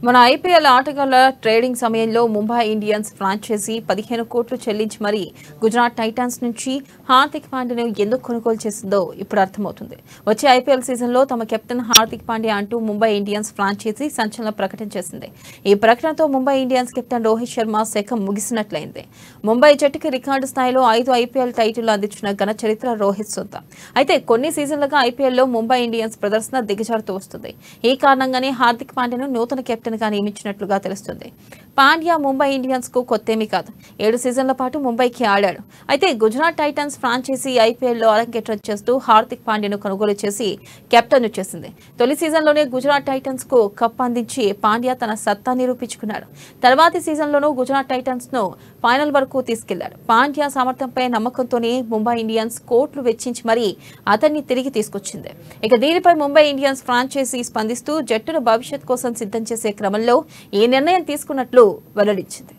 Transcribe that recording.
మన ఐపీఎల్ ఆటగాళ్ల ట్రేడింగ్ సమయంలో ముంబై ఇండియన్స్ ఫ్రాంచైజీ 15 కోట్లు చెల్లించి మరీ గుజరాత్ టైటాన్స్ నుంచి హార్దిక్ పాండ్యాను ఎందుకు కొనుగోలు చేసిందో ఇప్పుడు అర్థమవుతుంది. వచ్చే ఐపీఎల్ సీజన్లో తమ కెప్టెన్ హార్దిక్ పాండ్యా అంటూ ముంబై ఇండియన్స్ ఫ్రాంచైజీ సంచలన ప్రకటన చేసింది. ఈ ప్రకటనతో ముంబై ఇండియన్స్ కెప్టెన్ రోహిత్ శర్మ శకం ముగిసినట్లయింది. ముంబై జట్టుకి రికార్డు స్థాయిలో 5 ఐపీఎల్ టైటిల్ అందించిన ఘన చరిత్ర రోహిత్ సొంతం. అయితే కొన్ని సీజన్లుగా ఐపీఎల్లో ముంబై ఇండియన్స్ ప్రదర్శన దిగజారుతూ వస్తుంది. ఈ కారణంగానే హార్దిక్ పాండ్యాను నూతన కెప్టెన్ గా నియమించినట్లుగా తెలుస్తుంది. పాండ్యా ముంబై ఇండియన్స్ కు కొత్తేమీ కాదు. 7 సీజన్ల పాటు ముంబైకి ఆడాడు. అయితే గుజరాత్ టైటన్స్ ఫ్రాంచైజీ ఐపీఎల్లో అరంగేట్రం చేస్తూ హార్దిక్ పాండ్యాను కొనుగోలు చేసి కెప్టెన్ చేసింది. తొలి సీజన్లోనే గుజరాత్ టైటన్స్ కు కప్ అందించి పాండ్యా తన సత్తా నిరూపించుకున్నాడు. తర్వాతి సీజన్లోనూ గుజరాత్ టైటన్స్ ను ఫైనల్ వరకు తీసుకెళ్లాడు. పాండ్యా సామర్థ్యంపై నమ్మకంతోనే ముంబై ఇండియన్స్ కోట్లు వెచ్చించి మరీ అతన్ని తిరిగి తీసుకొచ్చింది. ఇక దీనిపై ముంబై ఇండియన్స్ ఫ్రాంచైజీ స్పందిస్తూ జట్టును భవిష్యత్ కోసం సిద్ధం చేసే క్రమంలో ఈ నిర్ణయం తీసుకున్నట్లు వెల్లడించింది.